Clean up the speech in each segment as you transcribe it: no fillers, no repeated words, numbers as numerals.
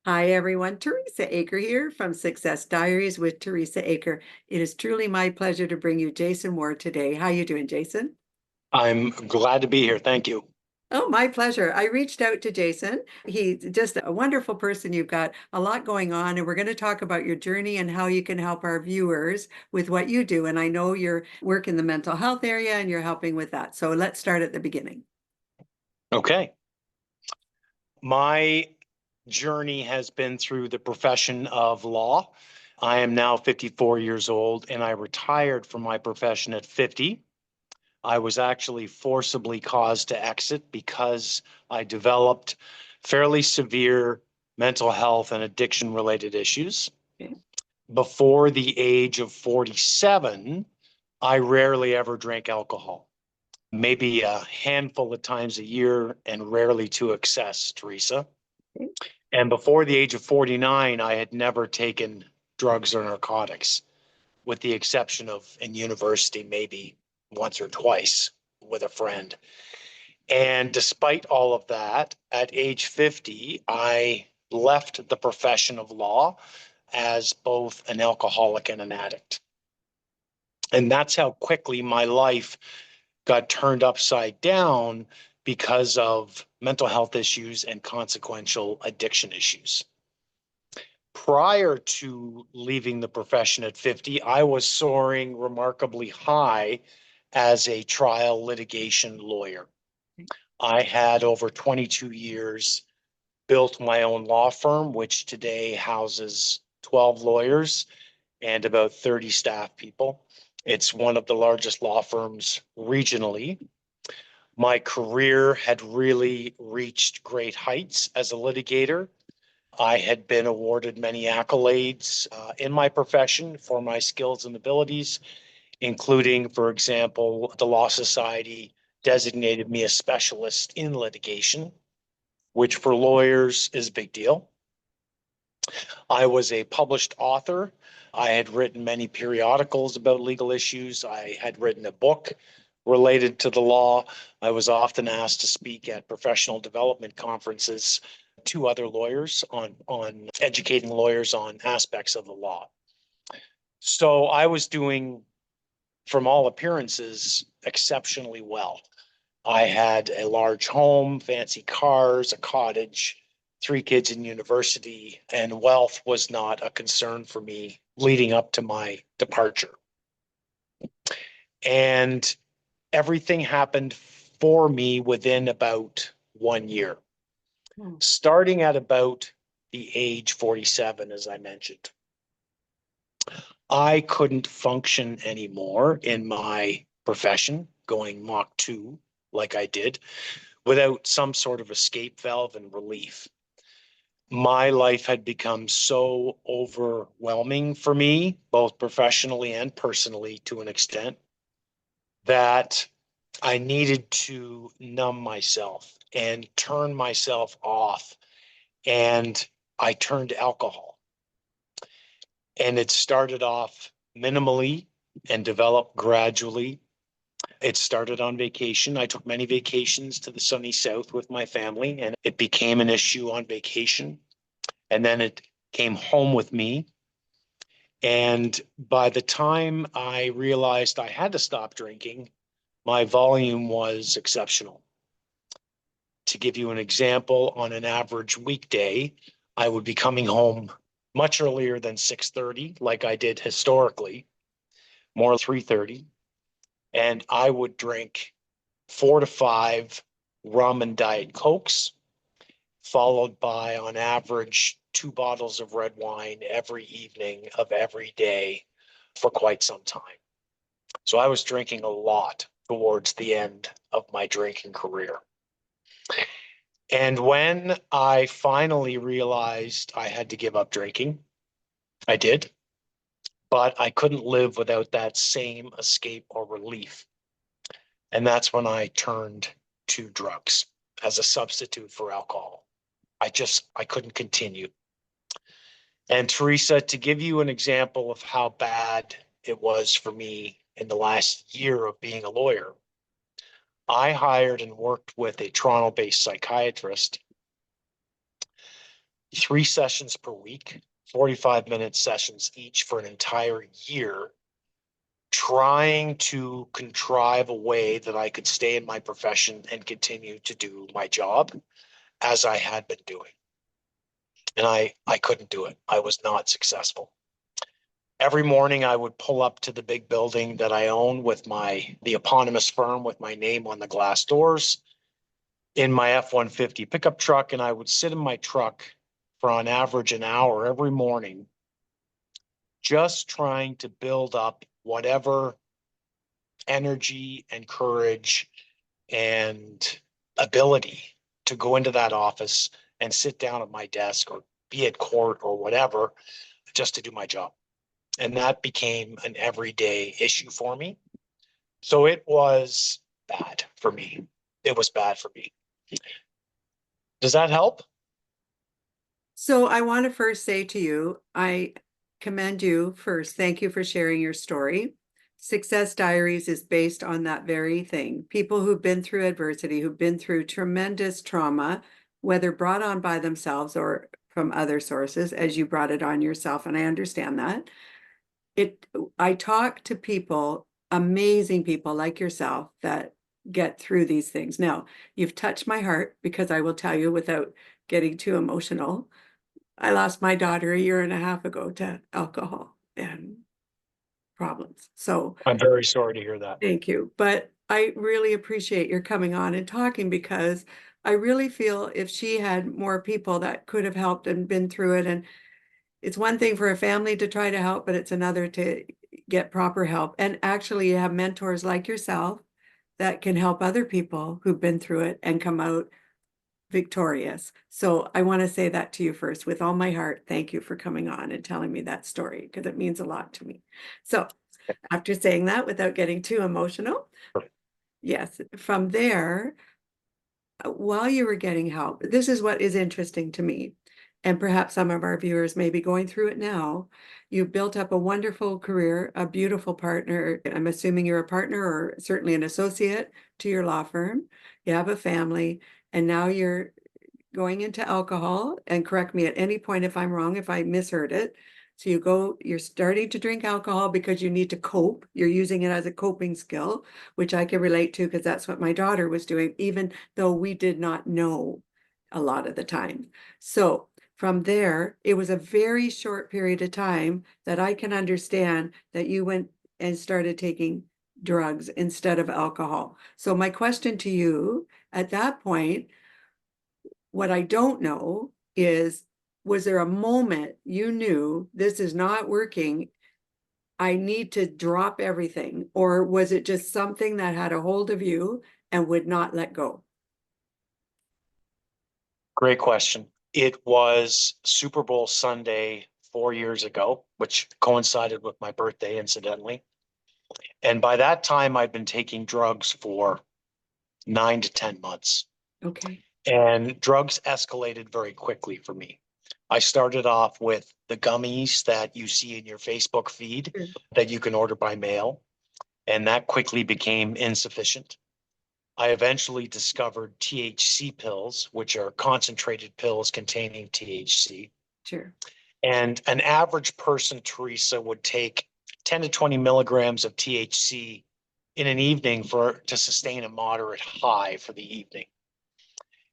Hi, everyone. Teresa Aker here from Success Diaries with Teresa Aker. It is truly my pleasure to bring you Jason Ward today. How you doing, Jason? I'm glad to be here. Thank you. Oh, my pleasure. I reached out to Jason. He's just a wonderful person. You've got a lot going on, and we're going to talk about your journey and how you can help our viewers with what you do. And I know you work in the mental health area and you're helping with that. So let's start at the beginning. Okay. My journey has been through the profession of law. I am now 54 years old and I retired from my profession at 50. I was actually forcibly caused to exit because I developed fairly severe mental health and addiction related issues. Okay. Before the age of 47, I rarely ever drank alcohol. Maybe a handful of times a year and rarely to excess, Teresa. Okay. And before the age of 49, I had never taken drugs or narcotics, with the exception of in university, maybe once or twice with a friend. And despite all of that, at age 50, I left the profession of law as both an alcoholic and an addict. And that's how quickly my life got turned upside down because of mental health issues and consequential addiction issues. Prior to leaving the profession at 50, I was soaring remarkably high as a trial litigation lawyer. I had over 22 years built my own law firm, which today houses 12 lawyers and about 30 staff people. It's one of the largest law firms regionally. My career had really reached great heights as a litigator. I had been awarded many accolades in my profession for my skills and abilities, including, for example, the Law Society designated me a specialist in litigation, which for lawyers is a big deal. I was a published author. I had written many periodicals about legal issues. I had written a book related to the law. I was often asked to speak at professional development conferences to other lawyers on educating lawyers on aspects of the law. So I was doing, from all appearances, exceptionally well. I had a large home, fancy cars, a cottage, three kids in university, and wealth was not a concern for me leading up to my departure. And everything happened for me within about 1 year, Hmm. starting at about the age 47, as I mentioned. I couldn't function anymore in my profession, going Mach 2 like I did, without some sort of escape valve and relief. My life had become so overwhelming for me, both professionally and personally to an extent, that I needed to numb myself and turn myself off. And I turned to alcohol. And it started off minimally and developed gradually. It started on vacation. I took many vacations to the sunny south with my family, and it became an issue on vacation. And then it came home with me. And by the time I realized I had to stop drinking, my volume was exceptional. To give you an example, on an average weekday, I would be coming home much earlier than 6:30, like I did historically, more 3:30, and I would drink 4 to 5 rum and Diet Cokes, followed by, on average, 2 bottles of red wine every evening of every day for quite some time. So I was drinking a lot towards the end of my drinking career. And when I finally realized I had to give up drinking, I did, but I couldn't live without that same escape or relief. And that's when I turned to drugs as a substitute for alcohol. I couldn't continue. And Teresa, to give you an example of how bad it was for me in the last year of being a lawyer, I hired and worked with a Toronto-based psychiatrist 3 sessions per week, 45-minute sessions each for an entire year, trying to contrive a way that I could stay in my profession and continue to do my job as I had been doing. And I couldn't do it. I was not successful. Every morning I would pull up to the big building that I own with the eponymous firm with my name on the glass doors in my F-150 pickup truck, and I would sit in my truck for on average an hour every morning, just trying to build up whatever energy and courage and ability to go into that office and sit down at my desk or be at court or whatever, just to do my job. And that became an everyday issue for me. So it was bad for me. It was bad for me. Does that help? So I want to first say to you, I commend you first. Thank you for sharing your story. Success Diaries is based on that very thing. People who've been through adversity, who've been through tremendous trauma, whether brought on by themselves or from other sources, as you brought it on yourself, and I understand that. I talk to people, amazing people like yourself, that get through these things. Now, you've touched my heart because I will tell you without getting too emotional, I lost my daughter a year and a half ago to alcohol and problems. So I'm very sorry to hear that. thank you. But I really appreciate your coming on and talking, because I really feel if she had more people that could have helped and been through it, and it's one thing for a family to try to help, but it's another to get proper help. And actually you have mentors like yourself that can help other people who've been through it and come out victorious. So I want to say that to you first with all my heart. Thank you for coming on and telling me that story, because it means a lot to me. So after saying that, without getting too emotional, yes, from there, while you were getting help, this is what is interesting to me, and perhaps some of our viewers may be going through it now. You built up a wonderful career, a beautiful partner. I'm assuming you're a partner or certainly an associate to your law firm. You have a family, and now you're going into alcohol, and correct me at any point if I'm wrong, if I misheard it. So you're starting to drink alcohol because you need to cope. You're using it as a coping skill, which I can relate to because that's what my daughter was doing, even though we did not know a lot of the time. So from there, it was a very short period of time that I can understand that you went and started taking drugs instead of alcohol. So my question to you at that point, what I don't know is, was there a moment you knew this is not working? I need to drop everything. Or was it just something that had a hold of you and would not let go? Great question. It was Super Bowl Sunday 4 years ago, which coincided with my birthday, incidentally. And by that time, I'd been taking drugs for 9 to 10 months. Okay. And drugs escalated very quickly for me. I started off with the gummies that you see in your Facebook feed Sure. that you can order by mail, and that quickly became insufficient. I eventually discovered THC pills, which are concentrated pills containing THC. Sure. And an average person, Teresa, would take 10 to 20 milligrams of THC in an evening to sustain a moderate high for the evening.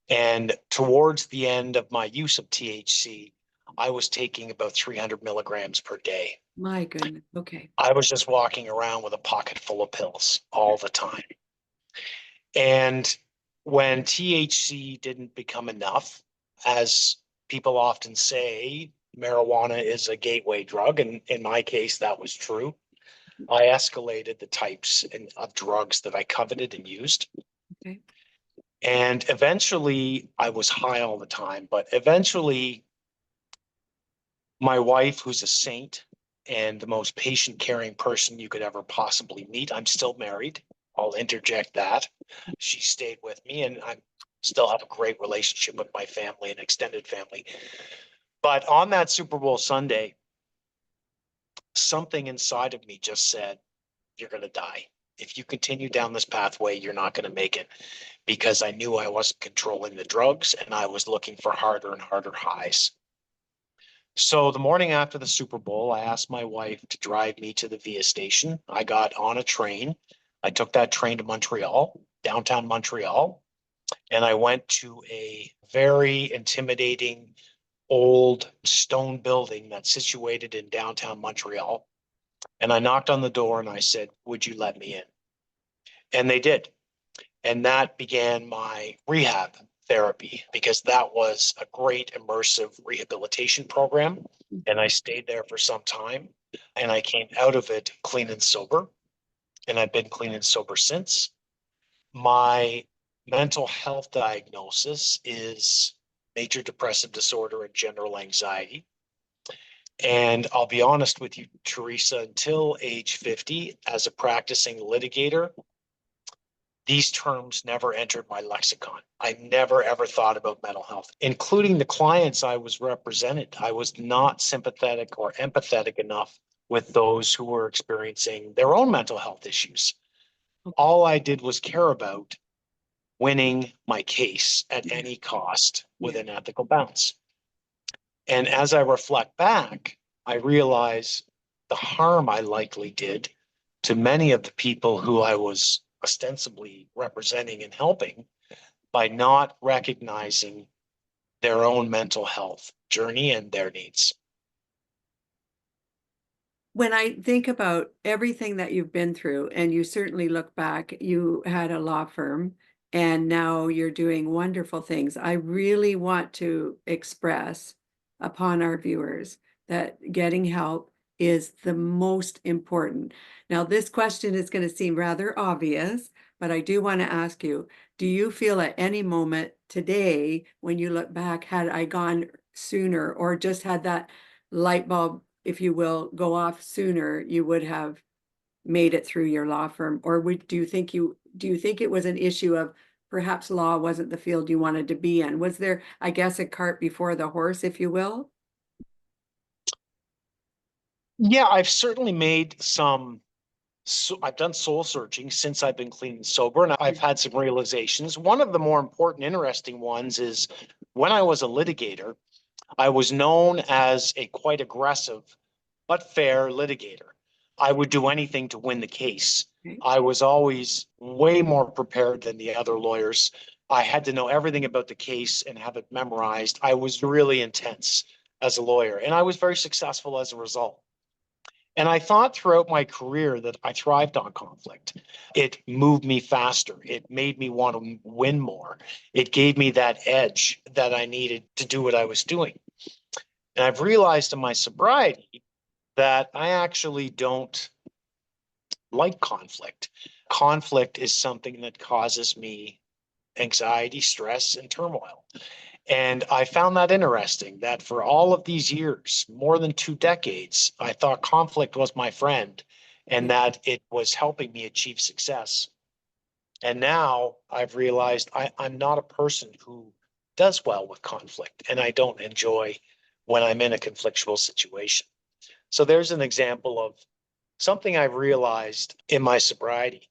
And towards the end of my use of THC, I was taking about 300 milligrams per day. My goodness. Okay. I was just walking around with a pocket full of pills all the time. And when THC didn't become enough, as people often say, marijuana is a gateway drug. And in my case, that was true. I escalated the types of drugs that I coveted and used. Okay. And eventually, I was high all the time, but eventually, my wife, who's a saint and the most patient, caring person you could ever possibly meet, I'm still married. I'll interject that. She stayed with me, and I still have a great relationship with my family and extended family. But on that Super Bowl Sunday, something inside of me just said, you're going to die. If you continue down this pathway, you're not going to make it, because I knew I wasn't controlling the drugs and I was looking for harder and harder highs. So the morning after the Super Bowl, I asked my wife to drive me to the Via station. I got on a train. I took that train to Montreal, downtown Montreal, and I went to a very intimidating old stone building that's situated in downtown Montreal. And I knocked on the door and I said, "Would you let me in?" And they did. And that began my rehab therapy because that was a great immersive rehabilitation program. And I stayed there for some time and I came out of it clean and sober. And I've been clean and sober since. My mental health diagnosis is major depressive disorder and general anxiety. And I'll be honest with you, Teresa, until age 50, as a practicing litigator, these terms never entered my lexicon. I never ever thought about mental health, including the clients I was represented. I was not sympathetic or empathetic enough with those who were experiencing their own mental health issues. All I did was care about winning my case at Yeah. any cost Yeah. within ethical bounds. And as I reflect back, I realize the harm I likely did to many of the people who I was ostensibly representing and helping by not recognizing their own mental health journey and their needs. When I think about everything that you've been through, and you certainly look back, you had a law firm and now you're doing wonderful things. I really want to express upon our viewers that getting help is the most important. Now, this question is going to seem rather obvious, but I do want to ask you, do you feel at any moment today, when you look back, had I gone sooner or just had that light bulb, if you will, go off sooner, you would have made it through your law firm? Or do you think it was an issue of perhaps law wasn't the field you wanted to be in? Was there, I guess, a cart before the horse, if you will? Yeah, I've certainly made some, so I've done soul searching since I've been clean and sober, and I've had some realizations. One of the more important, interesting ones is when I was a litigator, I was known as a quite aggressive but fair litigator. I would do anything to win the case. Okay. I was always way more prepared than the other lawyers. I had to know everything about the case and have it memorized. I was really intense as a lawyer, and I was very successful as a result. And I thought throughout my career that I thrived on conflict. It moved me faster. It made me want to win more. It gave me that edge that I needed to do what I was doing. And I've realized in my sobriety that I actually don't like conflict. Conflict is something that causes me anxiety, stress, and turmoil. And I found that interesting that for all of these years, more than 2 decades, I thought conflict was my friend and Yeah. that it was helping me achieve success. And now I've realized I'm not a person who does well with conflict, and I don't enjoy when I'm in a conflictual situation. So there's an example of something I've realized in my sobriety,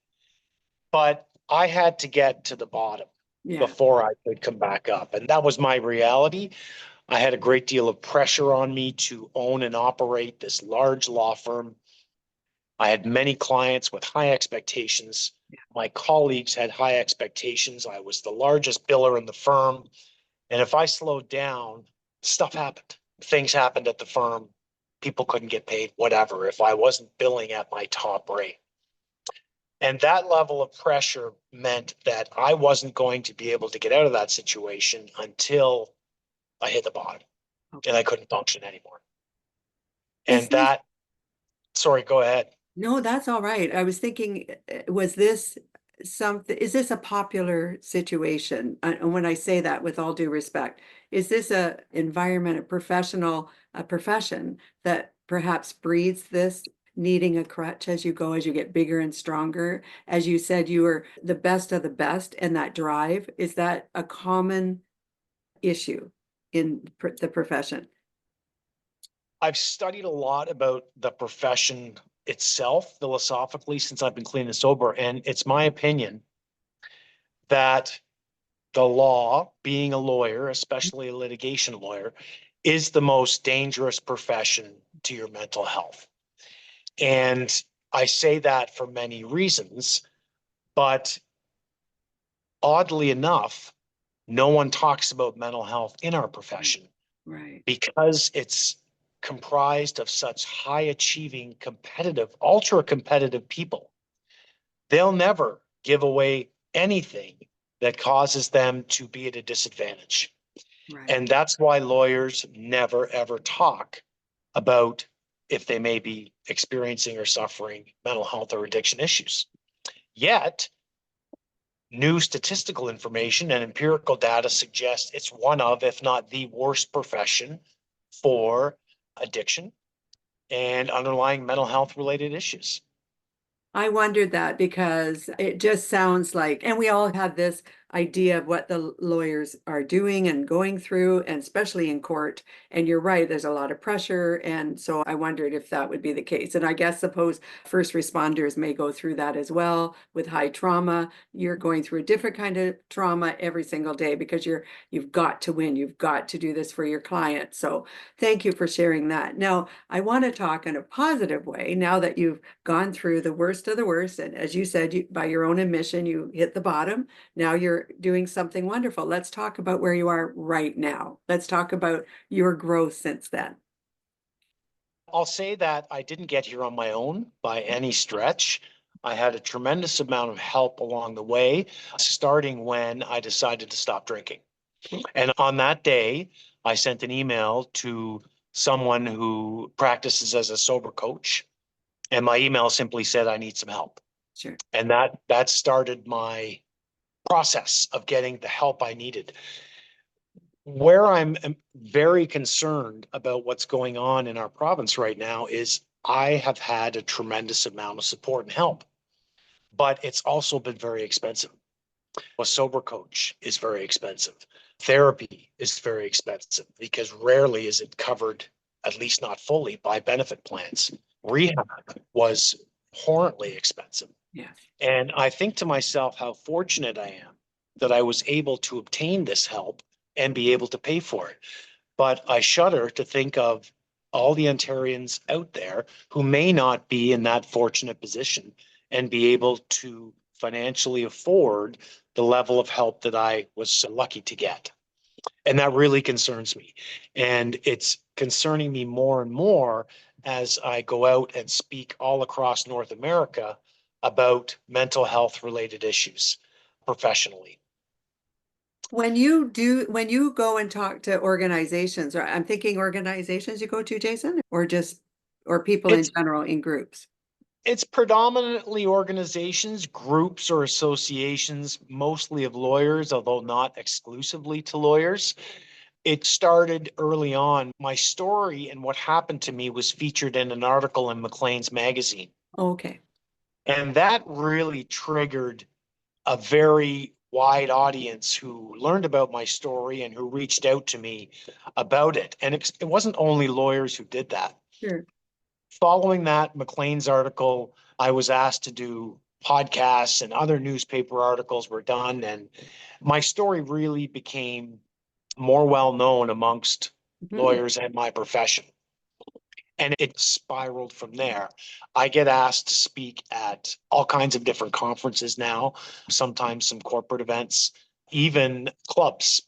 but I had to get to the bottom Yeah. before I could come back up. And that was my reality. I had a great deal of pressure on me to own and operate this large law firm. I had many clients with high expectations. My colleagues had high expectations. I was the largest biller in the firm. And if I slowed down, stuff happened. Things happened at the firm. People couldn't get paid, whatever, if I wasn't billing at my top rate. And that level of pressure meant that I wasn't going to be able to get out of that situation until I hit the bottom and Okay. I couldn't function anymore. Is And this that, sorry, go ahead. No, that's all right. I was thinking, was this something, is this a popular situation? And when I say that with all due respect, is this a environment, a profession that perhaps breeds this needing a crutch as you go, as you get bigger and stronger? As you said, you were the best of the best and that drive, is that a common issue in the profession? I've studied a lot about the profession itself philosophically since I've been clean and sober. And it's my opinion that the law, being a lawyer, especially a litigation lawyer, is the most dangerous profession to your mental health. And I say that for many reasons, but oddly enough, no one talks about mental health in our profession Right. because it's comprised of such high achieving, competitive, ultra competitive people. They'll never give away anything that causes them to be at a disadvantage. Right. And that's why lawyers never, ever talk about if they may be experiencing or suffering mental health or addiction issues. Yet, new statistical information and empirical data suggests it's one of, if not the worst profession for addiction and underlying mental health related issues. I wondered that because it just sounds like, and we all have this idea of what the lawyers are doing and going through, and especially in court. And you're right, there's a lot of pressure. And so I wondered if that would be the case. And I guess suppose first responders may go through that as well with high trauma. You're going through a different kind of trauma every single day because you've got to win. You've got to do this for your client. So thank you for sharing that. Now, I want to talk in a positive way now that you've gone through the worst of the worst. And as you said, by your own admission, you hit the bottom. Now you're doing something wonderful. Let's talk about where you are right now. Let's talk about your growth since then. I'll say that I didn't get here on my own by any stretch. I had a tremendous amount of help along the way, starting when I decided to stop drinking. Cool. And on that day, I sent an email to someone who practices as a sober coach. And my email simply said, I need some help. Sure. And that started my process of getting the help I needed. Where I'm very concerned about what's going on in our province right now is I have had a tremendous amount of support and help, but it's also been very expensive. A sober coach is very expensive. Therapy is very expensive because rarely is it covered, at least not fully, by benefit plans. Rehab was horribly expensive. Yes. And I think to myself how fortunate I am that I was able to obtain this help and be able to pay for it. But I shudder to think of all the Ontarians out there who may not be in that fortunate position and be able to financially afford the level of help that I was so lucky to get. And that really concerns me. And it's concerning me more and more as I go out and speak all across North America about mental health related issues professionally. When you go and talk to organizations, or I'm thinking organizations you go to, Jason, or just, or people in It's general in groups. it's predominantly organizations, groups, or associations, mostly of lawyers, although not exclusively to lawyers. It started early on. My story and what happened to me was featured in an article in Maclean's magazine. Okay. And that really triggered a very wide audience who learned about my story and who reached out to me about it. And it wasn't only lawyers who did that. Sure. Following that Maclean's article, I was asked to do podcasts and other newspaper articles were done. And my story really became more well known amongst Mhm. lawyers and my profession. And it spiraled from there. I get asked to speak at all kinds of different conferences now, sometimes some corporate events, even clubs.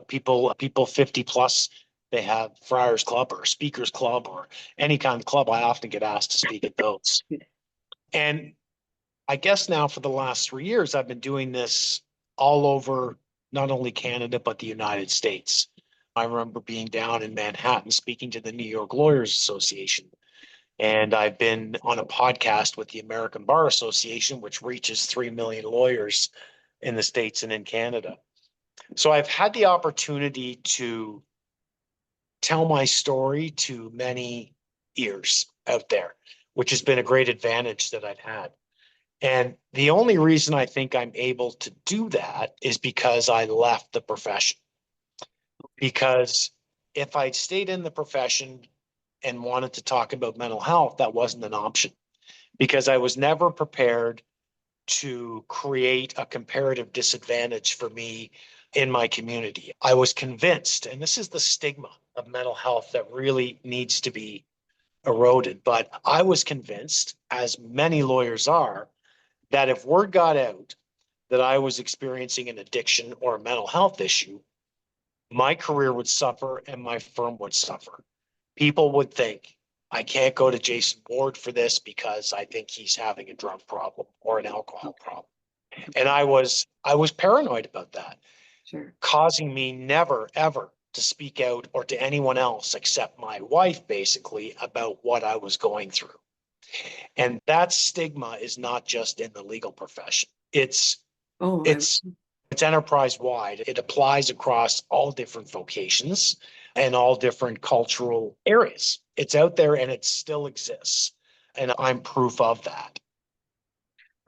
People 50 plus, they have Friars Club or Speakers Club or any kind of club. I often get asked to speak at those. And I guess now for the last 3 years, I've been doing this all over not only Canada, but the United States. I remember being down in Manhattan speaking to the New York Lawyers Association. And I've been on a podcast with the American Bar Association, which reaches 3 million lawyers in the States and in Canada. So I've had the opportunity to tell my story to many ears out there, which has been a great advantage that I've had. And the only reason I think I'm able to do that is because I left the profession. Because if I'd stayed in the profession and wanted to talk about mental health, that wasn't an option because I was never prepared to create a comparative disadvantage for me in my community. I was convinced, and this is the stigma of mental health that really needs to be eroded, but I was convinced, as many lawyers are, that if word got out that I was experiencing an addiction or a mental health issue, my career would suffer and my firm would suffer. People would think, I can't go to Jason Ward for this because I think he's having a drug problem or an alcohol problem. And I was paranoid about that, Sure. causing me never, ever to speak out or to anyone else except my wife, basically, about what I was going through. And that stigma is not just in the legal profession. Oh, It's it's enterprise wide. It applies across all different vocations and all different cultural areas. It's out there and it still exists. And I'm proof of that.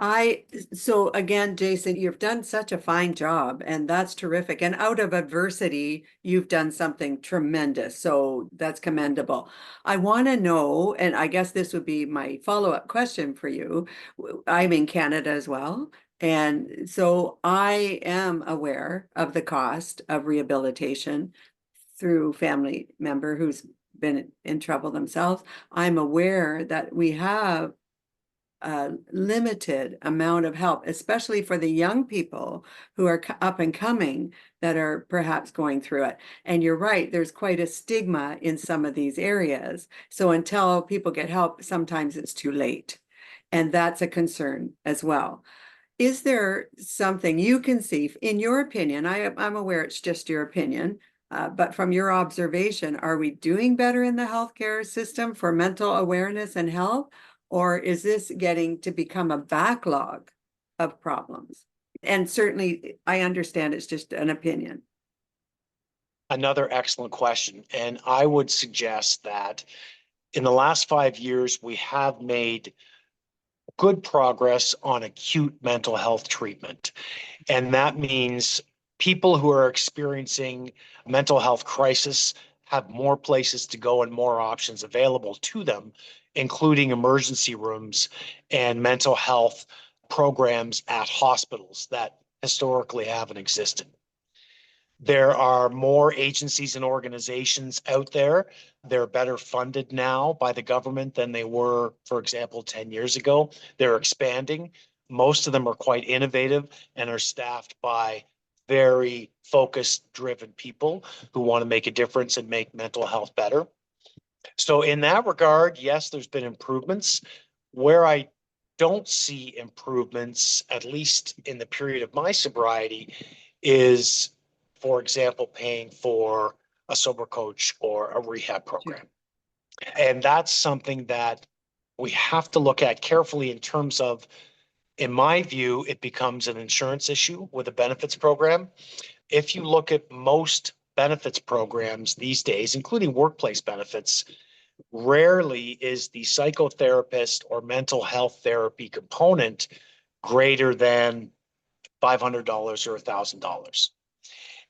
I, so again, Jason, you've done such a fine job, and that's terrific. And out of adversity, you've done something tremendous. So that's commendable. I want to know, and I guess this would be my follow-up question for you. I'm in Canada as well. And so I am aware of the cost of rehabilitation through family member who's been in trouble themselves. I'm aware that we have a limited amount of help, especially for the young people who are up and coming that are perhaps going through it. And you're right, there's quite a stigma in some of these areas. So until people get help, sometimes it's too late. And that's a concern as well. Is there something you can see, in your opinion? I'm aware it's just your opinion, but from your observation, are we doing better in the healthcare system for mental awareness and health? Or is this getting to become a backlog of problems? And certainly, I understand it's just an opinion. Another excellent question. And I would suggest that in the last 5 years, we have made good progress on acute mental health treatment. And that means people who are experiencing mental health crisis have more places to go and more options available to them, including emergency rooms and mental health programs at hospitals that historically haven't existed. There are more agencies and organizations out there. They're better funded now by the government than they were, for example, 10 years ago. They're expanding. Most of them are quite innovative and are staffed by very focused, driven people who want to make a difference and make mental health better. So, in that regard, yes, there's been improvements. Where I don't see improvements, at least in the period of my sobriety, is, for example, paying for a sober coach or a rehab Sure. program. And that's something that we have to look at carefully in terms of, in my view, it becomes an insurance issue with a benefits program. If you look at most benefits programs these days, including workplace benefits, rarely is the psychotherapist or mental health therapy component greater than $500 or $1,000.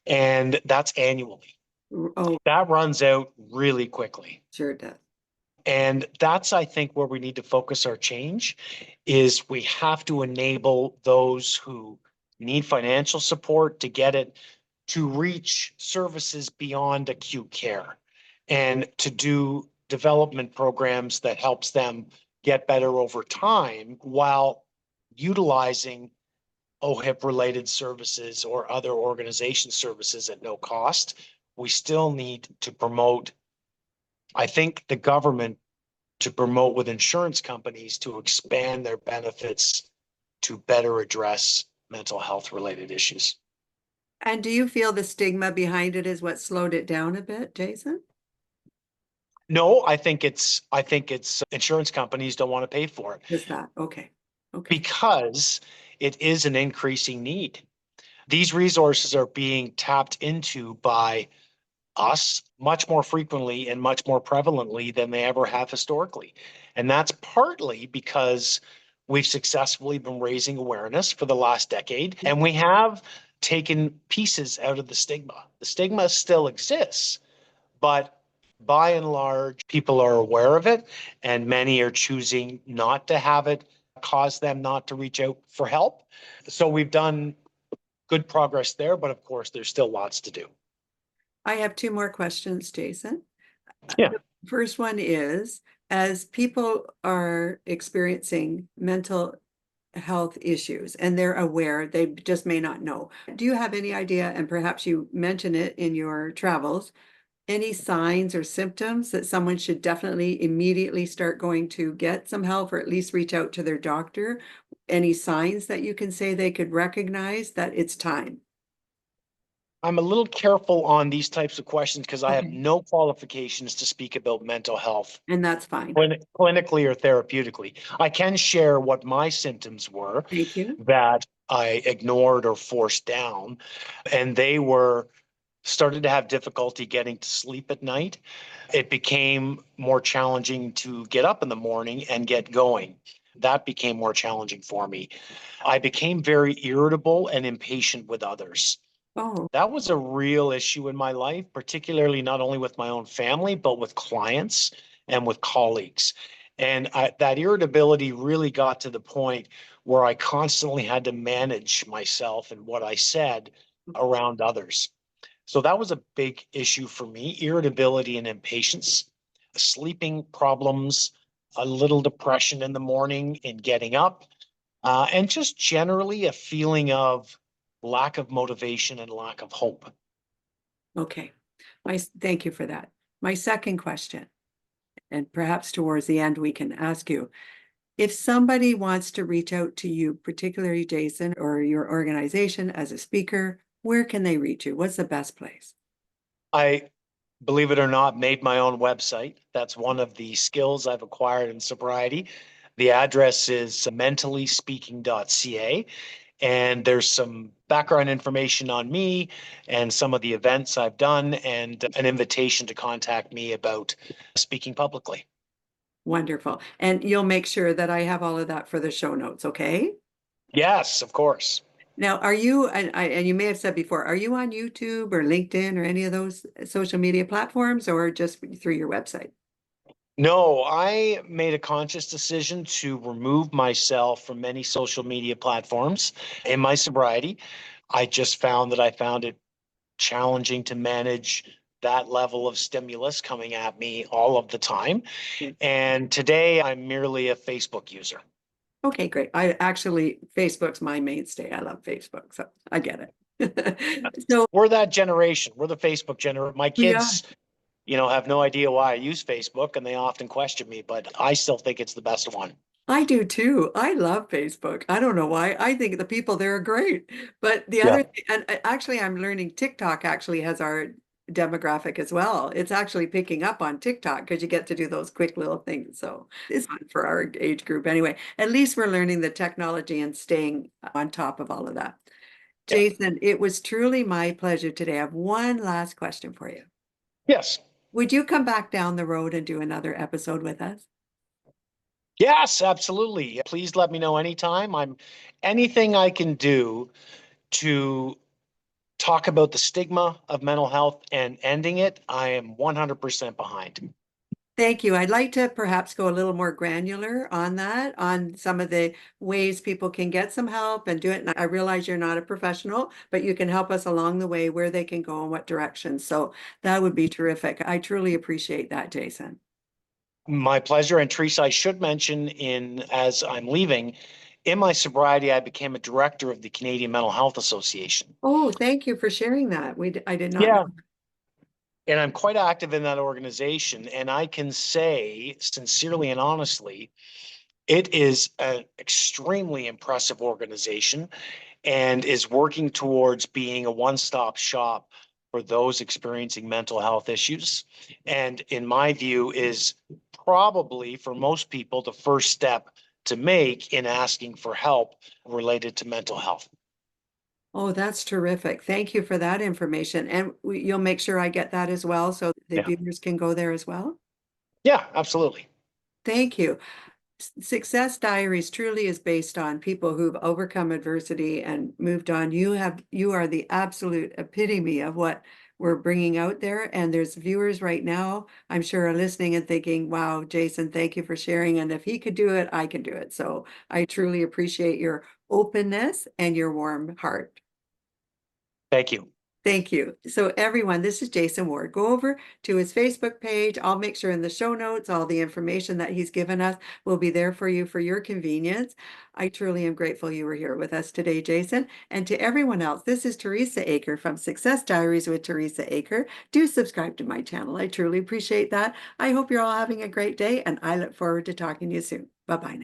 And that's annually. Oh, That runs out really quickly. sure it does. And that's, I think, where we need to focus our change is we have to enable those who need financial support to get it, to reach services beyond acute care and to do development programs that helps them get better over time while utilizing OHIP related services or other organization services at no cost. We still need to promote, I think, the government to promote with insurance companies to expand their benefits to better address mental health related issues. And do you feel the stigma behind it is what slowed it down a bit, Jason? No, I think it's insurance companies don't want to pay for it Is that okay? Okay. because it is an increasing need. These resources are being tapped into by us much more frequently and much more prevalently than they ever have historically. And that's partly because we've successfully been raising awareness for the last decade, and we have taken pieces out of the stigma. The stigma still exists, but by and large, people are aware of it, and many are choosing not to have it cause them not to reach out for help. So we've done good progress there, but of course, there's still lots to do. I have two more questions, Jason. Yeah. The first one is, as people are experiencing mental health issues and they're aware, they just may not know. Do you have any idea, and perhaps you mention it in your travels, any signs or symptoms that someone should definitely immediately start going to get some help or at least reach out to their doctor? Any signs that you can say they could recognize that it's time? I'm a little careful on these types of questions because I have Okay. no qualifications to speak about mental health And that's fine. clinically or therapeutically. I can share what my symptoms were Thank you. that I ignored or forced down, and they were started to have difficulty getting to sleep at night. It became more challenging to get up in the morning and get going. That became more challenging for me. I became very irritable and impatient with others. Oh, That was a real issue in my life, particularly not only with my own family, but with clients and with colleagues. And that irritability really got to the point where I constantly had to manage myself and what I said around others. So that was a big issue for me, irritability and impatience, sleeping problems, a little depression in the morning in getting up, and just generally a feeling of lack of motivation and lack of hope. okay. Thank you for that. My second question, and perhaps towards the end, we can ask you, if somebody wants to reach out to you, particularly Jason, or your organization as a speaker, where can they reach you? What's the best place? I, believe it or not, made my own website. That's one of the skills I've acquired in sobriety. The address is mentalyspeaking.ca. And there's some background information on me and some of the events I've done and an invitation to contact me about speaking publicly. Wonderful. And you'll make sure that I have all of that for the show notes, okay? Yes, of course. Now, are you, and you may have said before, are you on YouTube or LinkedIn or any of those social media platforms or just through your website? No, I made a conscious decision to remove myself from many social media platforms in my sobriety. I just found that I found it challenging to manage that level of stimulus coming at me all of the time. Yeah. And today I'm merely a Facebook user. Okay, great. I actually, Facebook's my mainstay. I love Facebook, so I get it. So, We're that generation. We're the Facebook generation. My yeah. kids, have no idea why I use Facebook and they often question me, but I still think it's the best one. I do too. I love Facebook. I don't know why. I think the people there are great. But the Yeah. other thing, and actually, I'm learning TikTok actually has our demographic as well. It's actually picking up on TikTok because you get to do those quick little things. So it's fun for our age group anyway. At least we're learning the technology and staying on top of all of that. Yeah. Jason, it was truly my pleasure today. I have one last question for you. Yes. Would you come back down the road and do another episode with us? Yes, absolutely. Please let me know anytime. I'm anything I can do to talk about the stigma of mental health and ending it. I am 100% behind. Thank you. I'd like to perhaps go a little more granular on that, on some of the ways people can get some help and do it. And I realize you're not a professional, but you can help us along the way where they can go and what direction. So that would be terrific. I truly appreciate that, Jason. My pleasure. And Teresa, I should mention as I'm leaving, in my sobriety, I became a director of the Canadian Mental Health Association. Oh, thank you for sharing that. I did not know. Yeah. And I'm quite active in that organization. And I can say sincerely and honestly, it is an extremely impressive organization and is working towards being a one-stop shop for those experiencing mental health issues. And in my view, is probably for most people the first step to make in asking for help related to mental health. Oh, that's terrific. Thank you for that information. And you'll make sure I get that as well so the Yeah. viewers can go there as well. Yeah, absolutely. Thank you. Success Diaries truly is based on people who've overcome adversity and moved on. You are the absolute epitome of what we're bringing out there. And there's viewers right now, I'm sure, are listening and thinking, wow, Jason, thank you for sharing. And if he could do it, I can do it. So I truly appreciate your openness and your warm heart. Thank you. Thank you. So everyone, this is Jason Ward. Go over to his Facebook page. I'll make sure in the show notes, all the information that he's given us will be there for you for your convenience. I truly am grateful you were here with us today, Jason. And to everyone else, this is Teresa Aker from Success Diaries with Teresa Aker. Do subscribe to my channel. I truly appreciate that. I hope you're all having a great day, and I look forward to talking to you soon. Bye-bye now.